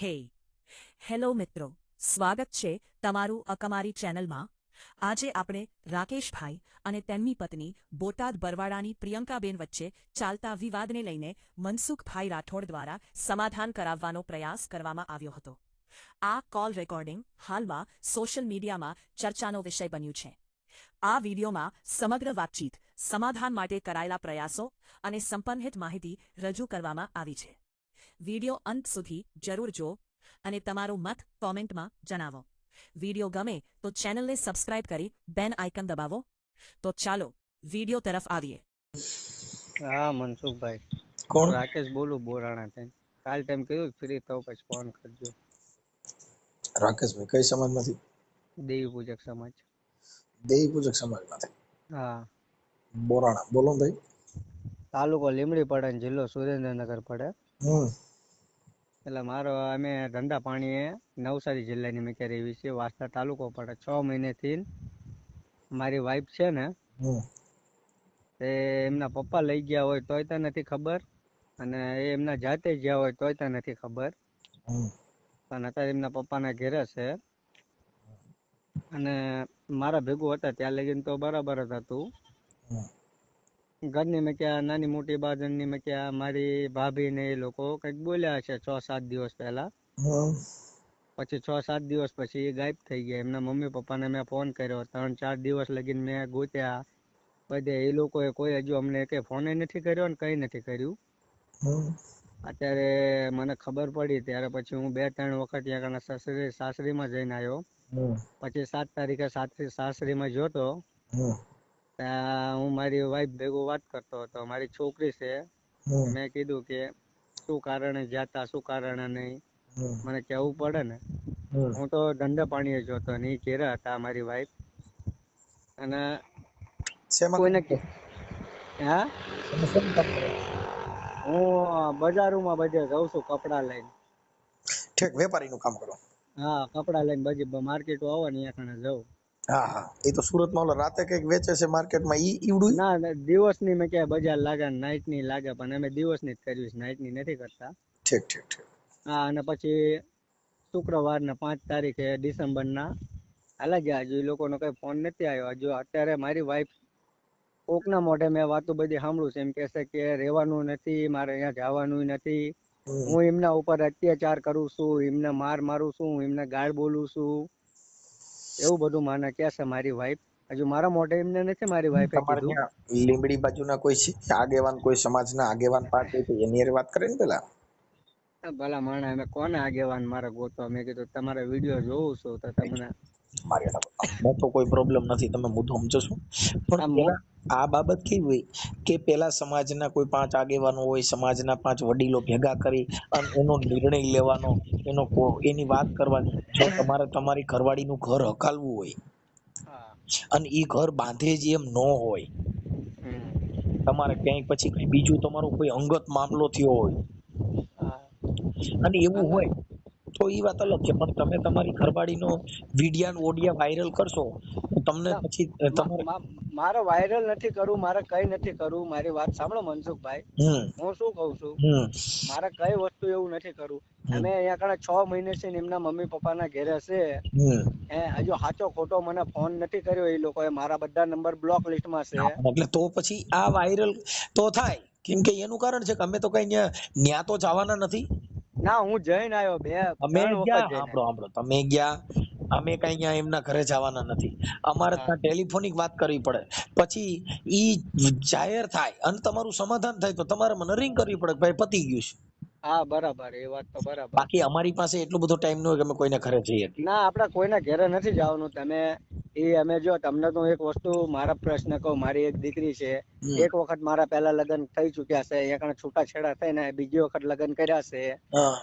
હે હેલો મિત્રો, સ્વાગત છે તમારું અકમારી ચેનલમાં. આજે આપણે રાકેશભાઈ અને તેમની પત્ની બોટાદ બરવાડાની પ્રિયંકાબેન વચ્ચે ચાલતા વિવાદને લઈને મનસુખભાઈ રાઠોડ દ્વારા સમાધાન કરાવવાનો પ્રયાસ કરવામાં આવ્યો હતો. આ કોલ રેકોર્ડિંગ હાલમાં સોશિયલ મીડિયામાં ચર્ચાનો વિષય બન્યું છે. આ વિડીયોમાં સમગ્ર વાતચીત, સમાધાન માટે કરાયેલા પ્રયાસો અને સંબંધિત માહિતી રજૂ કરવામાં આવી છે. વિડીયો અંત સુધી જરૂર જો અને તમારો મત કોમેન્ટમાં જણાવો. વિડીયો ગમે તો ચેનલને સબસ્ક્રાઇબ કરી બેલ આઇકન દબાવો. તો ચાલો વિડીયો તરફ આવીએ. હા મનસુખભાઈ, કોણ? રાકેશ બોલું બોરાણાથી. કાલ ટાઈમ કીધું ફ્રી થાવ પછી ફોન કરજો. રાકેશભાઈ કઈ સમાજમાંથી? દેવી પૂજક સમાજ. દેવી પૂજક સમાજમાંથી. હા, બોરાણા. બોલો ને ભાઈ. તાલુકો લીમડી પડે ને જિલ્લો સુરેન્દ્રનગર પડે. હમ એટલે અમે ધંધા પાણીએ નવસારી જિલ્લાની મેં ક્યારે એવી છે. વાસ્તા તાલુકો પડે. 6 મહિનેથી મારી વાઈફ છે ને હમ તે એમના પપ્પા લઈ ગયા હોય તોય તો નથી ખબર, અને એ એમના જાતે ગયા હોય તોય તો નથી ખબર. હમ પણ અત્યારે એમના પપ્પાના ઘેરે છે. અને મારા ભેગું હતા ત્યાં લગીને તો બરાબર જ હતું. હમ ઘરની મેં ક્યાં નાની મોટી બાજનની મેં ક્યાં મારી ભાભી ને એ લોકો કંઈક બોલ્યા છે 6-7 દિવસ પહેલા. હમ પછી 6-7 દિવસ પછી એ ગાયબ થઈ ગયા. એમના મમ્મી પપ્પાને મેં ફોન કર્યો, 3-4 દિવસ લગીને મેં ગોત્યા બધે. એ લોકોએ કોઈ હજુ અમને કે ફોન નથી કર્યો ને કઈ નથી કર્યું. હમ અત્યારે મને ખબર પડી ત્યારે પછી હું 2-3 વખત ત્યાં સાસરીમાં જઈને આવ્યો. હમ પછી 7 તારીખે સાસરીમાં જોતો હમ ત્યાં હું મારી વાઈફ ભેગું વાત કરતો હતો. મારી છોકરી છે, હમ મેં કીધું કે શું કારણે જાતા, શું કારણે નહીં, હમ મને કહેવું પડે ને. હમ હું તો ધંધા પાણીએ જોતો ને એ ઘેરા હતા મારી વાઈફ. અને શેમાં કોઈને કામ કરો? હા, તમે શેમાં કામ કરો? હું બજારોમાં બધે જાઉં છું કપડા લઈને. ઠીક, વેપારીનું કામ કરો. હા, કપડા લઈને બધી માર્કેટો આવે ને ત્યાં કણે જાઉં. હા હા, એ તો સુરતમાં ઓલો રાતે કઈક વેચે છે માર્કેટમાં ઈ ઈવડું. ના દિવસની મેં ક્યાં બજાર લાગે, નાઈટ ની લાગે, પણ અમે દિવસની જ કરવી છે, નાઈટ ની નથી કરતા. ઠીક ઠીક ઠીક. હા, અને પછી શુક્રવારના 5 તારીખે ડિસેમ્બરના હાલા ગયા. હજુ એ લોકોનો કઈ ફોન નથી આવ્યો. હજુ અત્યારે મારી વાઈફ કોકના મોઢે મેં વાતો બધી સાંભળું છે, એમ કે છે કે રહેવાનું નથી, મારે અહીંયા જવાનું નથી, હમ હું એમના ઉપર અત્યાચાર કરું છું, એમને મારું છું, એમને ગાળ બોલું છું, એવું બધું મને કહે છે મારી વાઈફ. હજુ મારા મોઢે એમને નથી મારી વાઈફે તમારે કીધું. ત્યાં લીંબડી બાજુના કોઈ આગેવાન, કોઈ સમાજના આગેવાન પાર્ટી હોય તો એની હારે વાત કરે ને પેલા. ભલા માણા અમે કોને આગેવાન મારે ગોતવા? મેં કીધું તમારે વિડીયો જોઉં છું તો તમને મારે મેં તો કોઈ પ્રોબ્લેમ નથી, તમે મુદ્દો સમજો છો. પણ આમ પેલા આ બાબત કેવી હોય કે પેલા સમાજના કોઈ 5 આગેવાનો હોય, સમાજના 5 વડીલો ભેગા કરી અને એનો નિર્ણય લેવાનો, એની વાત કરવાની. જો તમારે તમારી ઘરવાળીનું ઘર હકાલવું હોય હા. અને ઈ ઘર બાંધે જ એમ ન હોય, હમ. તમારે ક્યાંય પછી કઈ બીજું તમારો કોઈ અંગત મામલો થયો હોય હા. અને એવું અને હોય તો ઈ વાત અલગ છે. પણ તમે તમારી ઘરવાળીનો વિડિયા ઓડિયા વાયરલ કરશો તો તમને પછી તમારે મારે વાયરલ નથી કરવું, મારે કઈ નથી કરવું. મારી વાત સાંભળો મનસુખભાઈ, હમ હું શું કઉ છું, હમ મારે કઈ વસ્તુ એવું નથી કરવું. હમ અમે અહીંયા કણે 6 મહિને છે એમના મમ્મી પપ્પાના ઘેરે છે. હમ હજુ સાચો ખોટો મને ફોન નથી કર્યો. એ લોકોએ મારા બધા નંબર બ્લોક લિસ્ટમાં છે. હા, એટલે તો પછી આ વાયરલ તો થાય, કેમ કે એનું કારણ છે કે અમે તો કઈ ન્યા તો જવાના નથી. ના, હું જઈને આવ્યો, અમે 2-3 વખત ગયા, જઈને સાંભળો તમે ગયા, અમે કઈ ત્યાં એમના ઘરે જવાના નથી. અમારે આવ્યો. ત્યાં ટેલિફોનિક વાત કરવી પડે, પછી ઈ જાહેર થાય અને તમારું સમાધાન થાય તો તમારે મને રિંગ કરવી પડે કે ભાઈ પતી ગયું છે. હા, બરાબર, એ વાત તો બરાબર. બાકી અમારી પાસે એટલો બધો ટાઈમ ન હોય કે અમે કોઈને ઘરે જઈએ. ના, આપણે કોઈના ઘરે નથી જવાનું. અમે જો તમને તો એક વસ્તુ મારા પ્રશ્ન કહું. મારી એક દીકરી છે, હમ એક વખત મારા પહેલા લગ્ન થઈ ચુક્યા છે, એક છૂટાછેડા થઈને બીજી વખત લગ્ન કર્યા છે. હા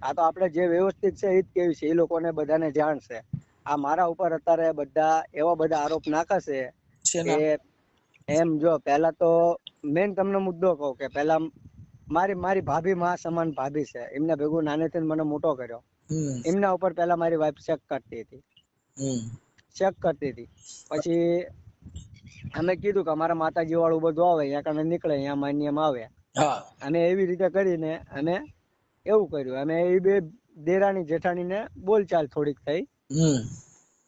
આ તો આપણે જે વ્યવસ્થિત છે એ જ કેવી છે, એ લોકોને બધાને જાણ છે. આ મારા ઉપર અત્યારે બધા એવા બધા આરોપ નાખે છે કે ને. એમ જો પહેલા તો મેન તમને મુદ્દો કહું કે પહેલા મારી ભાભી માં સમાન ભાભી છે. એમને ભેગું નાનેથી મને મોટો કર્યો. હમ એમના ઉપર પહેલા મારી વાઈફ ચેક કરતી હતી. હમ પછી અમે કીધું કે અમારા માતાજી વાળું બધું આવે, અહીંયા કને નીકળે, અહીંયા માન્યમાં આવે. હા અને એવી રીતે કરીને અમે એવું કર્યું. અમે એ બે દેરાણી જેઠાણીને બોલચાલ થોડીક થઈ.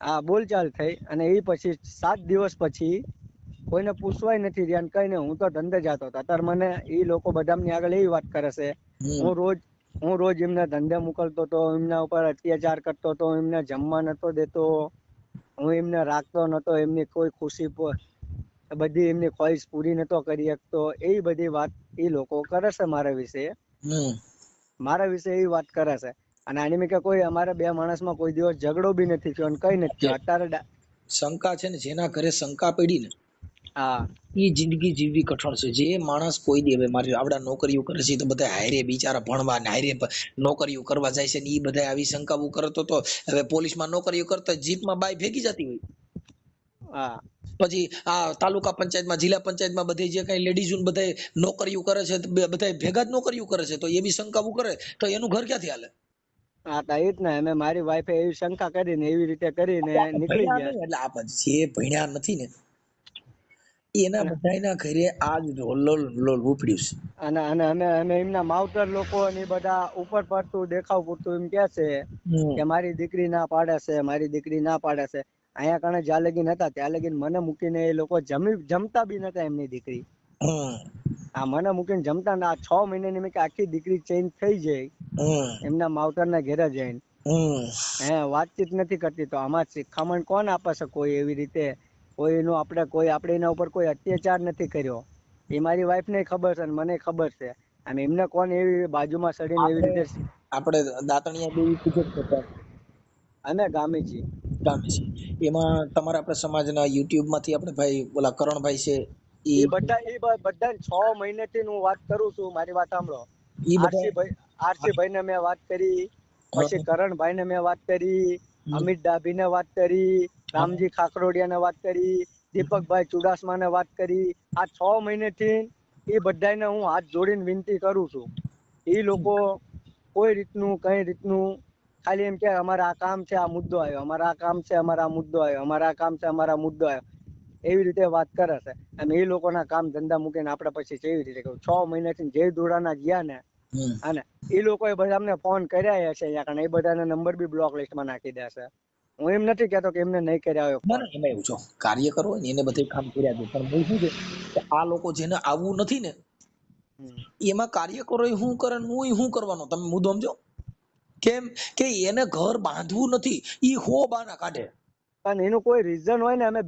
આ બોલચાલ થઈ અને એ પછી 7 દિવસ પછી કોઈને પૂછવાય નથી રહ્યા ને કઈ નહીં. હું તો ધંધે જતો હતો. અત્યારે મને એ લોકો બધાની આગળ એવી વાત કરે છે, હું રોજ એમને ધંધે મોકલતો હતો, એમના ઉપર અત્યાચાર કરતો હતો, એમને જમવા નતો દેતો, હું એમને રાખતો નતો, એમની કોઈ ખુશી બધી એમની ખ્વાહિશ પૂરી નતો કરી શકતો. એ બધી વાત એ લોકો કરે છે મારા વિશે એવી વાત કરે છે. અને આની મેં કે કોઈ અમારે બે માણસમાં કોઈ દિવસ ઝઘડો બી નથી થયો અને કઈ નથી થયો. અત્યારે શંકા છે ને, જેના ઘરે શંકા પડી ને હા એ જિંદગી જીવવી કઠણ છે. જે માણસ કોઈ દી, હવે મારી આવડા નોકરીઓ કરે છે તો બધા હાયરે બિચારા ભણવા ને હાયરે નોકરીઓ કરવા જાય છે ને એ બધા આવી શંકાઓ કરતો તો હવે પોલીસમાં નોકરીઓ કરતા જીપમાં બાઈ ભેગી જતી હોય, હા પછી આ તાલુકા પંચાયતમાં, જિલ્લા પંચાયતમાં બધી જે કઈ લેડીઝ બધા નોકરીઓ કરે છે, બધા ભેગા જ નોકરીઓ કરે છે, તો એ બી શંકાઓ કરે તો એનું ઘર ક્યાંથી હાલે? હા તો એ જ ને. અમે મારી વાઈફે એવી શંકા કરીને એવી રીતે કરીને નીકળી ભણ્યા ગયા. નહીં એટલે આ જે ભણ્યા નથી ને એના બધાના ઘરે આ જ લોલ ઉપડ્યું છે. અને અને અમે અમે એમના માવતર લોકો ને બધા ઉપર પડતું દેખાવ પૂરતું એમ કે છે કે મારી દીકરી ના પાડે છે, મારી દીકરી ના પાડે છે. અહીંયા કણે જ્યાં લગીન હતા ત્યાં લગીન મને મૂકીને એ લોકો જમતા બી નતા. એમની દીકરી આ મને મૂકીને જમતા ના. 6 મહિનાની મેં કે આખી દીકરી ચેન્જ થઈ જાય એમના માવતર ના ઘેરે જઈને વાતચીત નથી કરતી. તો આમાં શિખામણ કોણ આપે છે? કોઈ એવી રીતે આપણે એના ઉપર કોઈ અત્યાચાર નથી કર્યો. એ મારી વાઈફ ને ખબર છે અને મને ખબર છે. અને એમને કોણ એવી બાજુમાં સડીને એવી રીતે આપણે દાતણિયા દેવી પૂજક હતા અમે ગામે છીએ. ગામે છે એમાં તમારા આપણા સમાજના યુટ્યુબ માંથી આપણે ભાઈ ઓલા કરણભાઈ છે એ બધા 6 મહિનેથી હું વાત કરું છું. મારી વાત સાંભળો. એ બધા આરસી ભાઈ ને મેં વાત કરી, પછી કરણભાઈ ને મેં વાત કરી, અમિત ડાભી ને વાત કરી, રામજી ખાકરોડિયા ને વાત કરી, દીપકભાઈ ચુડાસમા ને વાત કરી. આ 6 મહિનેથી એ બધાને હું હાથ જોડીને વિનંતી કરું છું. એ લોકો કોઈ રીતનું કઈ રીતનું ખાલી એમ કે અમારા આ કામ છે, આ મુદ્દો આવ્યો, અમારા આ કામ છે, અમારા આ મુદ્દો આવ્યો, અમારા આ કામ છે, અમારા મુદ્દો આવ્યો, એવી રીતે વાત કરે છે. અને એ લોકોના કામ ધંધા મૂકીને આપણે પછી કેવી રીતે કહ્યું? 6 મહિનાથી જે દોડાના ગયા ને અને એ લોકોએ બધા અમને ફોન કર્યા હશે અહીંયા, એ બધાના નંબર બી બ્લોક લિસ્ટમાં નાખી દેશે. હું એમ નથી કહેતો કે એમને નહીં કર્યા હોય ફોન. એમાં એવું છો કાર્યકરો હોય ને એને બધે કામ કર્યા છે, પણ શું છે કે આ લોકો જેને આવવું નથી ને એમાં કાર્યકરો શું કરે ને હું શું કરવાનો? તમે મુદ્દો સમજો. કેમ કે એને ઘર બાંધવું નથી, ઈ હો બાના કાઢે. પણ એનું કોઈ રીઝન હોય ને. અમે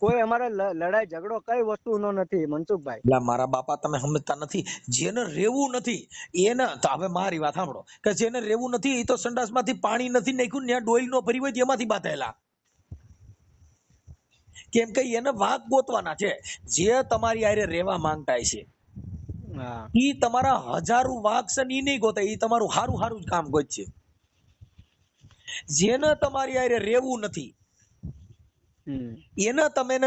કોઈ અમારે લડાઈ ઝઘડો કઈ વસ્તુનો નથી મનસુખભાઈ. એટલે મારા બાપા તમે સમજતા નથી. જેને રેવું નથી એને તો હવે મારી વાત સાંભળો કે જેને રેવું નથી એ તો સંડાસમાંથી પાણી નથી નાખ્યું ત્યાં ડોલ નો ભરી હોય એમાંથી બાંધેલા. કેમ કે એને વાઘ ગોતવાના છે. જે તમારી હારે રેવા માંગતા છે ઈ તમારા હજારો વાઘ છે ને ઈ નહીં ગોતે, ઈ તમારું હારું હારું જ કામ ગોતશે. જેને તમારી હારે રેવું નથી એને તમે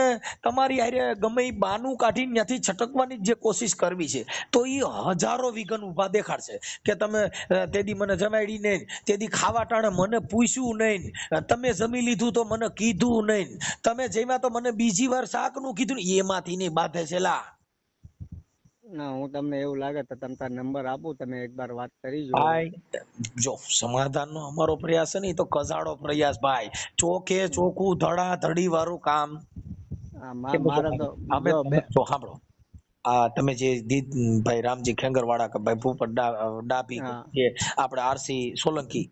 તમારી હારે ગમે ઈ બાનું કાઢીને ત્યાંથી છટકવાની જે કોશિશ કરવી છે તો ઈ હજારો વિઘન ઉભા દેખાડશે કે તમે તેદી મને જમાડી નહીં, તેદી ખાવા ટાણે મને પૂછ્યું નહીં, તમે જમી લીધું તો મને કીધું નહીં, તમે જમ્યા તો મને બીજી વાર શાક નું કીધું. એમાંથી નહીં બાંધે છે લા. ના, હું તમને એવું લાગે તો તમે તાર નંબર આપું, તમે એકવાર વાત કરી જો. ભાઈ જો સમાધાનનો અમારો પ્રયાસ છે ને ઈ તો કજાડો પ્રયાસ ભાઈ. ચોખે ચોખ્ખું ધડા ધડી વાળું કામ. મારે તો અમે જો સાંભળો, આ તમે જે ભાઈ રામજી ખેંગરવાળા કે ભાઈ ભૂપત ડાભી કે આપણે આરસી સોલંકી,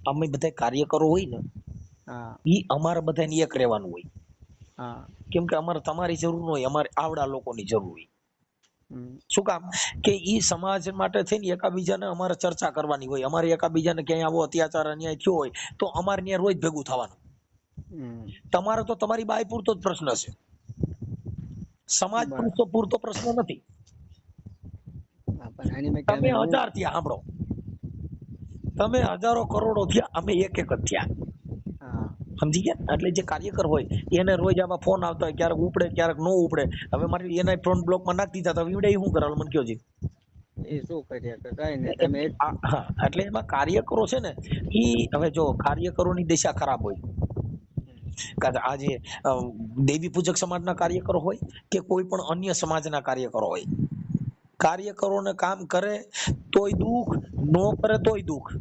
અમે બધા કાર્યકરો હોય ને ઈ અમારે બધાને એક રહેવાનું હોય. કેમ કે અમારે તમારી જરૂર ન હોય, અમારે આવડા લોકોની જરૂર હોય. શું કામ? કે ઈ સમાજ માટે થઈને એકાબીજાને અમારે ચર્ચા કરવાની હોય. અમારે એકાબીજાને ક્યાંય આવો અત્યાચાર અન્યાય થયો હોય તો અમારે ત્યાં રોજ ભેગું થવાનું. તમારે તો તમારી બાઈ પૂરતો જ પ્રશ્ન છે, સમાજ પૂરતો પ્રશ્ન નથી. તમે 1000 થયા સાંભળો, તમે હજારો કરોડો થયા, અમે એક જ થયા. સમજી ગયા? એટલે જે કાર્યકર હોય એને રોજ આમાં ફોન આવતા હોય, ક્યારેક ઉપડે ક્યારેક નો ઉપડે. હવે મારી એના ફોન બ્લોકમાં નાખી દીધા તો ઈવડે શું કરાવ મને કયો જી? એ શું કરીએ કે કઈ નહીં. તમે એટલે એમાં કાર્યકરો છે ને ઈ હવે જો કાર્યકરોની દિશા ખરાબ હોય, આજે દેવી પૂજક સમાજના કાર્યકરો હોય કે કોઈ પણ અન્ય સમાજના કાર્યકરો હોય, કાર્યકરોને કામ કરે તો તોય દુઃખ, નો કરે તોય દુઃખ.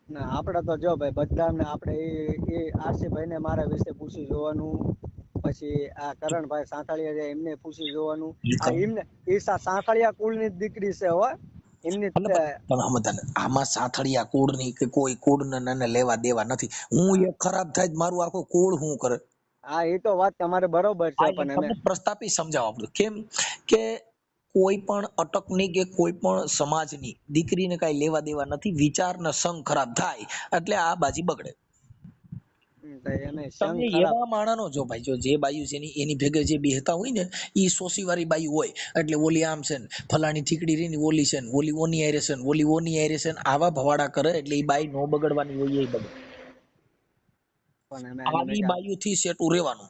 ના આપણે તો જો ભાઈ બધાને આપણે એ આરસીભાઈ ને મારા વિશે પૂછી જોવાનું, પછી આ કરણભાઈ સાંથળિયા છે એમને પૂછી જોવાનું. આ એમને એ સાંથળિયા કુળની જ દીકરી છે હો, એમની એટલે તમે સમજતા નથી. આમાં સાથળિયા કુળની કે કોઈ કુળને નાને લેવા દેવા નથી. હું એક ખરાબ થાય તો મારું આખું કુળ શું કરે? હા એ તો વાત તમારે બરોબર છે, આ એક પણ અમે તમને પ્રસ્થાપિત સમજાવવા પડે. કેમ કે કોઈ પણ અટકની કે કોઈ પણ સમાજની દીકરીને કઈ લેવા દેવા નથી. વિચાર ને સંગ ખરાબ થાય એટલે આ બાજી બગડે. એને સંગ તમે ખરાબ. એવા માણનો જો ભાઈ, જો જે બાયુ છે એની ભેગે જે બેહતા હોય ને ઈ સોસી વાળી બાયુ હોય, એટલે ઓલી આમ છે ને ફલાણી ઠીકડી રહી ને ઓલી છે ને ઓલી ઓની આયરે છે ને ઓલી ઓની આયરે છે ને, આવા ભવાડા કરે એટલે ઈ બાઈ નો બગડવાની હોય એ બગડે. પણ અમે એને મેં આવી કે બાયુ થી સેટું રહેવાનું.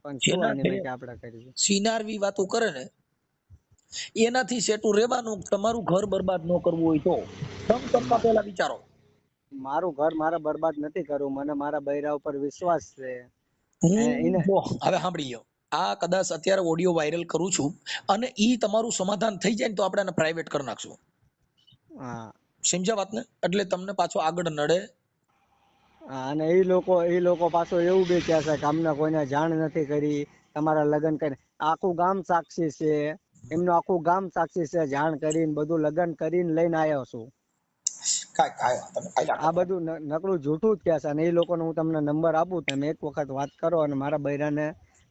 પણ શું જેના એને ઘરે મેં કે આપણે કરીએ. સિનારવી વાતો કરે ને એનાથી સેટું રહેવાનું. તમારું ઘર બરબાદ ન કરવું હોય તો સમ કરતા પહેલા વિચારો. મારું ઘર મારે બરબાદ નથી કરવું, મને મારા બૈરા ઉપર વિશ્વાસ છે. હું એને જો હવે સાંભળી લો, આ કદાચ અત્યારે ઓડિયો વાયરલ કરું છું અને ઈ તમારું સમાધાન થઈ જાય ને તો આપણે એને પ્રાઇવેટ કરી નાખશું. હા સમજ્યા વાતને? એટલે તમને પાછો આગળ નડે. અને એ લોકો પાછું એવું બી કહે છે કે અમને કોઈને જાણ નથી કરી, તમારા લગ્ન કરી. આખું ગામ સાક્ષી છે, એમનું આખું ગામ સાક્ષી છે, જાણ કરીને બધું લગ્ન કરીને લઈને આવ્યો છું. કાંઈ વાંધો નહીં, કાંઈ આ વાંધો નહીં. બધું નકરું જૂઠું જ કહે છે. અને એ લોકોને હું તમને નંબર આપું, તમે એક વખત વાત કરો અને મારા બૈરાને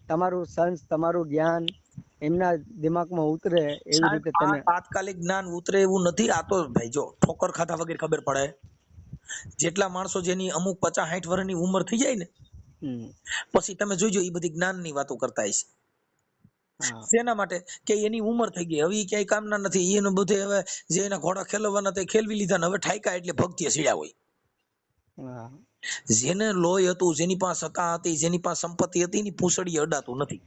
તમારું સંસ તમારું જ્ઞાન એમના દિમાગમાં ઉતરે એવી સાહેબ રીતે આ તમે. તાત્કાલિક જ્ઞાન ઉતરે એવું નથી. આ તો ભાઈ જો ઠોકર ખાધા વગર ખબર પડે. જેટલા માણસો જેની અમુક 50-60 વર્ષની ઉંમર થઈ જાય ને હમ પછી તમે જોઈજો એ બધી જ્ઞાનની વાતો કરતા હશે. હા શેના માટે? કે એની ઉંમર થઈ ગઈ, હવે ઈ ક્યાંય કામના નથી. એનું બધે હવે જે એના ઘોડા ખેલવવાના તે ખેલવી લીધા ને હવે ઠાયકા એટલે ભક્તિએ સીડ્યા હોય. હા જેને લોહી હતું, જેની પાસે સત્તા હતી, જેની પાસે સંપત્તિ હતી, એની પૂંછડી અડાતું નથી.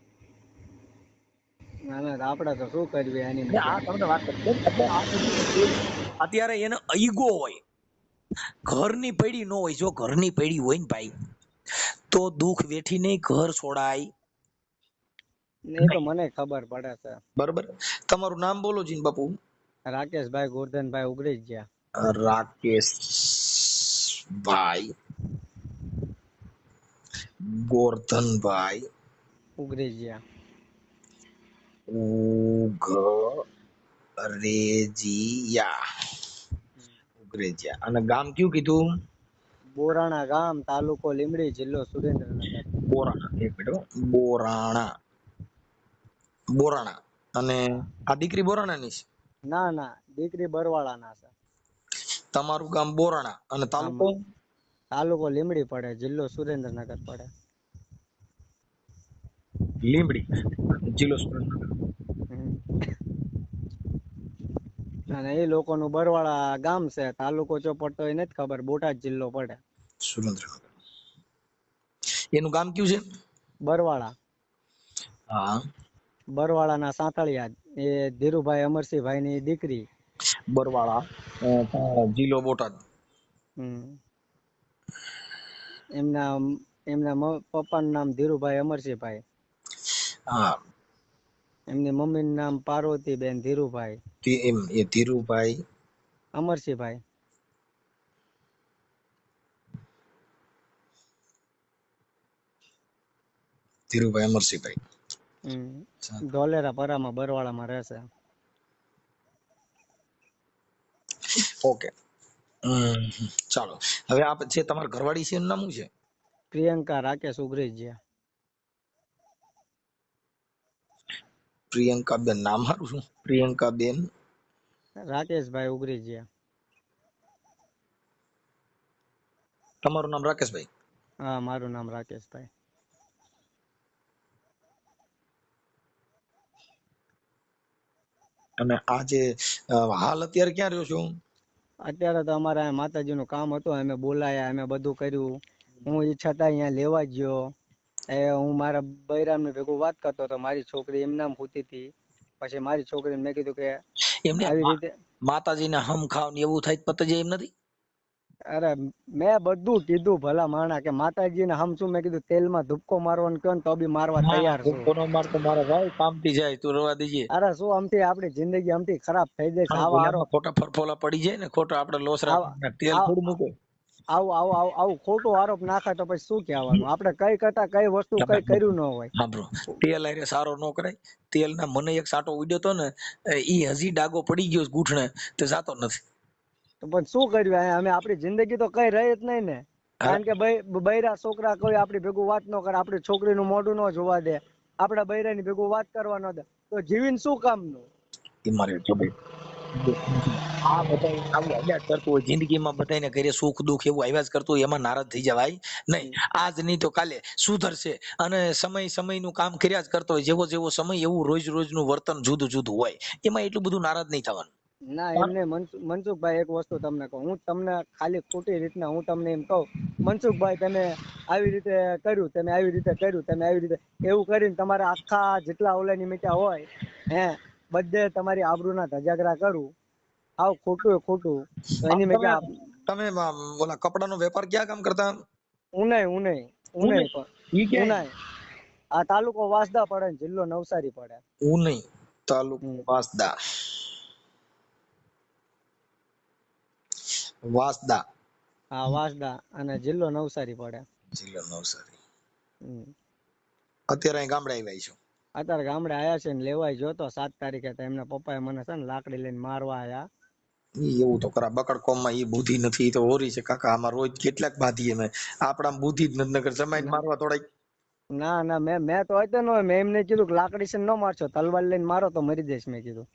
ના ના આપણે તો શું કરવી એની ને મેં. આ તમને વાત કરી એટલે આ બધું અત્યારે એને ઈગો હોય, ઘરની પૈડી ન હોય. જો ઘરની પૈડી હોય ને ભાઈ તો દુઃખ વેઠી નહીં ઘર છોડાય. એ તો મને ખબર પડે છે. બરોબર. તમારું નામ બોલો જીન બાપુ. રાકેશભાઈ ગોરધનભાઈ ઉગરી ગયા. રાકેશભાઈ ગોરધનભાઈ ઉગરી ગયા. ઉગરેજિયા. ઉગરેજિયા. અને ગામ કયું કીધું? બોરાણા ગામ, તાલુકો લીમડી, જિલ્લો સુરેન્દ્રનગર. બોરાણા. એક મિનિટ હો. બોરાણા. બોરાણા. અને આ દીકરી બોરાણાની છે? ના ના દીકરી બરવાળાના છે. તમારું ગામ બોરાણા અને તાલુકો? આમાં તાલુકો લીમડી પડે, જિલ્લો સુરેન્દ્રનગર પડે. લીંબડી, જિલ્લો સુરેન્દ્રનગર. હમ. અને એ લોકોનું બરવાળા ગામ છે, તાલુકો ચોપડ તો એ નથી ખબર, બોટાદ જિલ્લો પડે. સુરેન્દ્રનગર. એનું ગામ કયું છે? બરવાળા. હા. બરવાળાના સાંથળિયા, એ ધીરુભાઈ અમરસિંહભાઈ ની દીકરી. બરવાળા, જિલ્લો બોટાદ. હમ. એમના એમના પપ્પાનું નામ ધીરુભાઈ અમરસિંહભાઈ. હા. એમની મમ્મીનું નામ પાર્વતીબેન ધીરુભાઈ તે એમ એ ધીરુભાઈ અમરસિંહભાઈ. ધીરુભાઈ અમરસિંહભાઈ. ધોલેરા પરામાં બરવાળામાં રહેશે. ઓકે. ચાલો હવે આ છે તમારા ઘરવાળી છે, એનું નામ શું છે? પ્રિયંકા રાકેશ ઉગરેજિયા. પ્રિયંકા બેન. નામ સારું શું? પ્રિયંકા બેન રાકેશભાઈ ઉગરેજિયા. તમારું નામ રાકેશભાઈ? હા મારું નામ રાકેશભાઈ. અને આ જે હાલ અત્યારે ક્યાં રહ્યો છો? અત્યારે તો અમારે માતાજીનું કામ હતું, અમે બોલાયા, અમે બધું કર્યું. હું એ છતાં અહીંયા લેવા ગયો. હું મારા બૈરામને ભેગું વાત કરતો હતો, મારી છોકરી એમ નામ પૂતી હતી. પછી મારી છોકરીને મેં કીધું કે એમને આવી રીતે માતાજીને હમ ખાવ ને એવું થાય પતે જાય એમ નથી? અરે મેં બધું કીધું ભલા માણા કે માતાજીને હમશું મેં કીધું તેલમાં ધુપકો મારવાનું કહો ને તો બી મારવા ના તૈયાર છું. ભૂખો નો મારતો મારા ભાઈ કામથી જાય તું રવા દેજે. અરે શું આમથી આપણી જિંદગી આમથી ખરાબ થઈ જાય છે. પણ આવા આરો ગોલામાં ખોટા ફરફોલા પડી જાય ને, ખોટા આપણે લોસરા આવા તેલ થોડું આવ- મૂકે. આવું ખોટું આરોપ નાખે તો પછી શું કહેવાનું? આપણે કઈ કરતા કઈ વસ્તુ કઈ કર્યું ન હોય. હા બ્રો, તેલ હારે સારો ન કરાય. તેલ ના મને એક સાટો ઉડ્યો તો ને, ઈ હજી ડાગો પડી ગયો છે ગૂંઠણે, તે જાતો નથી. તો પણ શું કર્યું? અમે આપણી જિંદગી તો કઈ રહી જ નહીં ને. કારણ કે બૈરા છોકરા કોઈ આપણી ભેગું વાત ન કરે, આપણી છોકરીનું મોઢું ન જોવા દે, આપણા બૈરાની ભેગું વાત કરવા ન દે, તો જીવીને શું કામનું? એ મારે જો ભાઈ આ બધા આવું આવ્યા જ કરતું હોય જિંદગીમાં, બધાને ઘરે સુખ દુઃખ એવું આવ્યા જ કરતું હોય, એમાં નારાજ થઈ જવાય નહીં. આજ નહીં તો કાલે સુધરશે. અને સમયનું કામ કર્યા જ કરતો હોય, જેવો જેવો સમય એવું રોજ નું વર્તન જુદું જુદું હોય, એમાં એટલું બધું નારાજ નહીં થવાનું. ના એમને મનસુખભાઈ એક વસ્તુ તમને કહું, હું તમને ખાલી ખોટી રીતના હું તમને એમ કહું, મનસુખભાઈ તમે આવી રીતે કર્યું, તમે આવી રીતે કર્યું, તમે આવી રીતે એવું કરીને તમારે આખા જેટલા ઓલાની મીઠા હોય હે બધે તમારી આબરૂના ધજાગરા કરું, આવ ખોટું તો એની મેં તમે ઓલા કપડાનો વેપાર ક્યાં કામ કરતા? ઉનાઈ પણ ઈ ક્યાં? ઉનાઈ આ તાલુકો વાસદા પડે ને જિલ્લો નવસારી પડે. ઉનાઈ તાલુકો વાસદા. હા વાસદા અને જિલ્લો નવસારી પડે. જિલ્લો નવસારી. હમ. અત્યારે અહીં ગામડે આવ્યા છો? અત્યારે ગામડે આયા છે ને લેવાય જોતો 7 તારીખે તો એમના પપ્પાએ મને છે ને લાકડી લઈને મારવા આયા. ઈ એવું તો ખરા, બકડકોમમાં ઈ બુદ્ધિ નથી, ઈ તો હોરી છે કાકા. આમાં રોજ કેટલાક બાંધીએ અમે, આપણામાં બુદ્ધિ જ નથી, નકર જમાઈને મારવા થોડાક. ના મેં તો હતો નો, મેં એમને કીધું કે લાકડી છે ન મારશો, તલવાર લઈને મારો તો મરી જઈશ, મેં કીધું.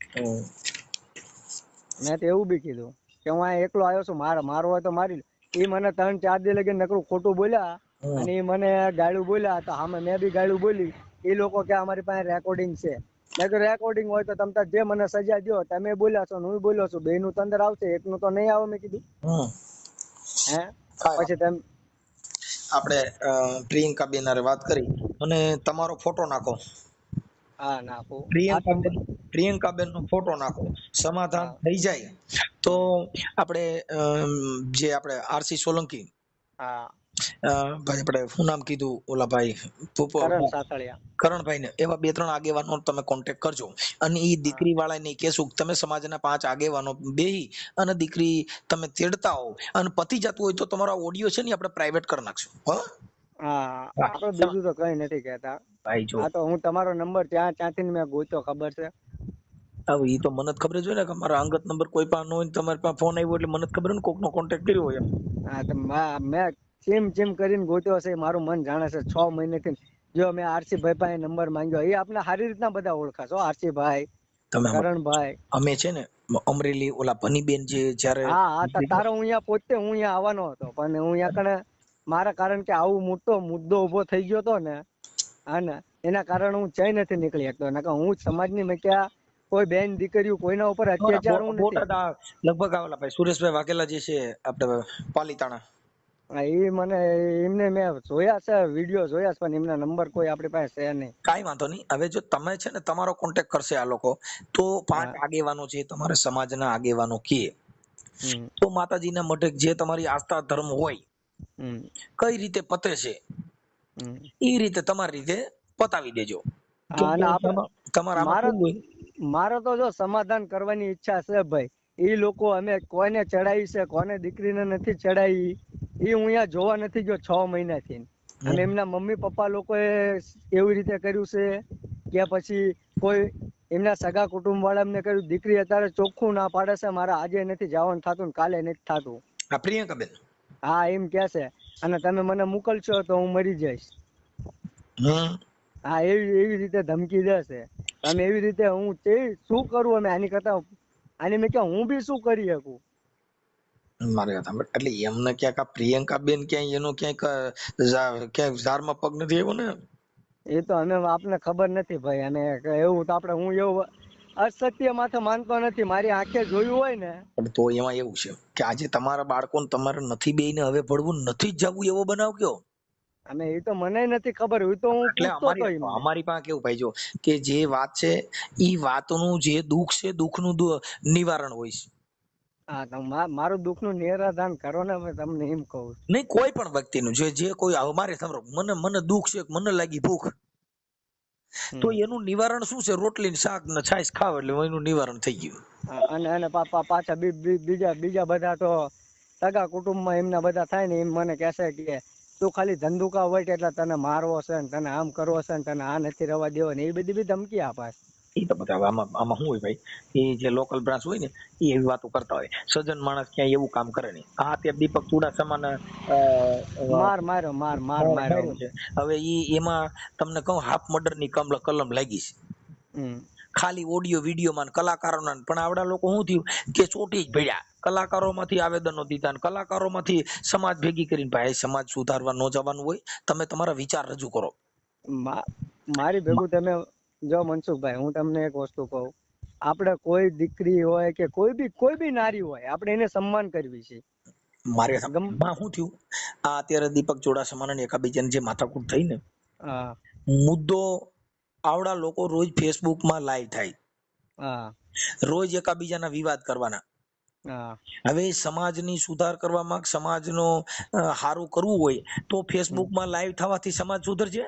મેં તો એવું બી કીધું કે હું અહીંયા એકલો આવ્યો છું, મારવો હોય તો મારી લે. એ મને 3-4 દી લગી નકરું ખોટું બોલ્યા અને એ મને ગાળું બોલ્યા, તો સામે મેં બી ગાળું બોલી. એ લોકો કે અમારી પાસે રેકોર્ડિંગ છે. મેં કીધું રેકોર્ડિંગ હોય તો તમે જે મને સજા દો, તમે બોલ્યા છો ને હું બોલ્યો છું, બેયનું તો અંદર આવશે, એકનું તો નહીં આવે. મેં કીધું હે પછી તમે આપણે પ્રિયંકા બેન હારે વાત કરી અને તમારો ફોટો નાખો. હા નાખું. પ્રિયંકા બેન નો ફોટો નાખો, સમાધાન થઈ જાય તો આપણે જે આપણે આરસી સોલંકી, હા ભાઈ આપણે શું નામ કીધું ઓલા ભાઈ કરણ સાતળિયા, કરણભાઈ ને, એવા 2-3 આગેવાનો તમે કોન્ટેક્ટ કરજો અને એ દીકરી વાળા ને કહેશું તમે સમાજના 5 આગેવાનો બેહી અને દીકરી તમે તેડતા હો અને પતી જતું હોય તો તમારો ઓડિયો છે ને આપણે પ્રાઇવેટ કરી નાખશું. હા આપણે બીજું તો કઈ નથી કહેતા. ભાઈ જો આ તો હું તમારો નંબર ત્યાંથી મેં ગોત્યો, ખબર છે. હવે ઈ તો મને જ ખબર જ હોય ને કે મારા અંગત નંબર કોઈ પાસે ન હોય, તમારી પાસે ફોન આવ્યો એટલે મને જ ખબર ને કોકનો કોન્ટેક્ટ કર્યો હોય. હા તો મેં ચીમ કરીને ગોત્યો છે, મારું મન જાણે છે 6 મહિનેથી. જો મેં આરસી ભાઈ પાસે નંબર માંગ્યો, એ આપણે સારી રીતના બધા ઓળખાશો, આરસી ભાઈ, તમે કરણભાઈ. અમે છે ને અમરેલી ઓલા ભનીબેન જે જ્યારે હા તારો હું અહીંયા પોતે હું અહીંયા આવવાનો હતો, પણ હું અહીંયા કણે મારા કારણ કે આવું મોટો મુદ્દો ઉભો થઈ ગયો હતો ને, હા એના કારણે હું જઈ નથી નીકળી શકતો. નકર હું સમાજની મેં ક્યાં કોઈ બેન દીકરીઓ કોઈના ઉપર અત્યાચાર હું નથી. લગભગ આવેલા ભાઈ સુરેશભાઈ વાઘેલા જે છે આપણે પાલીતાણા, એ મને એમને મેં જોયા છે, વિડીયો જોયા છે, પણ એમના નંબર કોઈ આપણી પાસે છે નહીં. કાંઈ વાંધો નહીં. હવે જો તમે છે ને તમારો કોન્ટેક્ટ કરશે આ લોકો, તો 5 આગેવાનો છે તમારા સમાજના આગેવાનો કે તો માતાજીના મઢે જે તમારી આસ્થા ધર્મ હોય કઈ રીતે પતે છે એ રીતે તમારી રીતે પતાવી દેજો. મારે તો જો સમાધાન કરવાની ઈચ્છા છે ભાઈ. એ લોકો અમે કોઈને ચડાવી છે, કોને દીકરીને નથી ચડાવી, એ હું અહીંયા જોવા નથી ગયો 6 મહિનાથી. અને એમના મમ્મી પપ્પા લોકોએ એવી રીતે કર્યું છે કે પછી કોઈ એમના સગા કુટુંબ વાળા એમને કર્યું. દીકરી અત્યારે ચોખ્ખું ના પાડે છે, મારે આજે નથી જવાનું થતું ને કાલે નથી થતું. પ્રિયંકાબેન હા એમ કે છે, અને તમે મને મોકલશો તો હું મરી જઈશ. હા એવી રીતે ધમકી દેશે. તમે એવી રીતે હું શું કરું? અમે આની કરતા આની મેં ક્યાં હું બી શું કરી શકું? મારી વાત સાંભળ, એટલે એમને ક્યાંક આ પ્રિયંકાબેન ક્યાંય એનો ક્યાંક ઝારમાં પગ નથી આવ્યો ને? એ તો અમે આપને ખબર નથી ભાઈ. અને એવું તો આપણે હું એવું અસત્ય માથે માનતો નથી. મારી આંખે જોયું હોય ને. પણ તો એમાં એવું છે કે આજે તમારા બાળકોને તમારે નથી બેયને હવે ભણવું નથી જ જવું, એવો બનાવ કયો? અને એ તો મને નથી ખબર. એ તો હું પૂછતો તો અમારી પાસે કેવું ભાઈ, જો કે જે વાત છે એ વાતનું જે દુઃખ છે, દુઃખનું નિવારણ હોય છે. હા તો મારું દુઃખનું નિરાધાન કરો ને, મેં તમને એમ કહું છું. નહીં, કોઈ પણ વ્યક્તિનું જે કોઈ અમારે સાંભળો, મને દુઃખ છે, મને લાગી ભૂખ, તો હમ. એનું નિવારણ શું છે? રોટલી ને શાક ને છાશ ખાવ એટલે એનું નિવારણ થઈ ગયું. અને પાછા બીજા બધા તો સગા કુટુંબમાં એમના બધા થાય ને, એમ મને કહેશે કે તું ખાલી ધંધુકા હોય એટલે તને મારવો છે ને, તને આમ કરવો છે ને, તને આ નથી રવા દેવો ને, એ બધી બી ધમકી આપે. એ તો બધા આમાં શું હોય ભાઈ, એ જે લોકલ બ્રાન્ચ હોય ને એ એવી વાતો કરતા હોય. સજ્જન માણસ ક્યાંય એવું કામ કરે નહીં. આ અત્યારે દીપક ચુડાસમાને માર્યો માર્યો છે. હવે એમાં તમને કહું, હાફ મર્ડર ની કલમ લાગી છે. હમ. ખાલી ઓડિયો વિડીયોમાં કલાકારોના. પણ આવડા લોકો શું થયું કે ચોટી જ ભેળ્યા, કલાકારોમાંથી આવેદનો દીધા ને કલાકારોમાંથી સમાજ ભેગી કરીને. ભાઈ, સમાજ સુધારવા ન જવાનું હોય, તમે તમારા વિચાર રજૂ કરો. મારી ભેગું તમે જો મનસુખભાઈ, હું તમને એક વસ્તુ કહું, આપણે કોઈ દીકરી હોય કે કોઈ બી નારી હોય, આપણે એને સન્માન કરવી છે. મારે ગમ માં શું થયું, આ અત્યારે દીપક ચુડાસમા ને એકાબીજાની જે માથાકૂટ થઈ ને, હા મુદ્દો આવડા લોકો રોજ ફેસબુકમાં લાઈવ થાય, હા રોજ એકાબીજાના વિવાદ કરવાના. હા હવે સમાજની સુધાર કરવામાં, સમાજનો હારું કરવું હોય તો ફેસબુકમાં લાઈવ થવાથી સમાજ સુધરશે?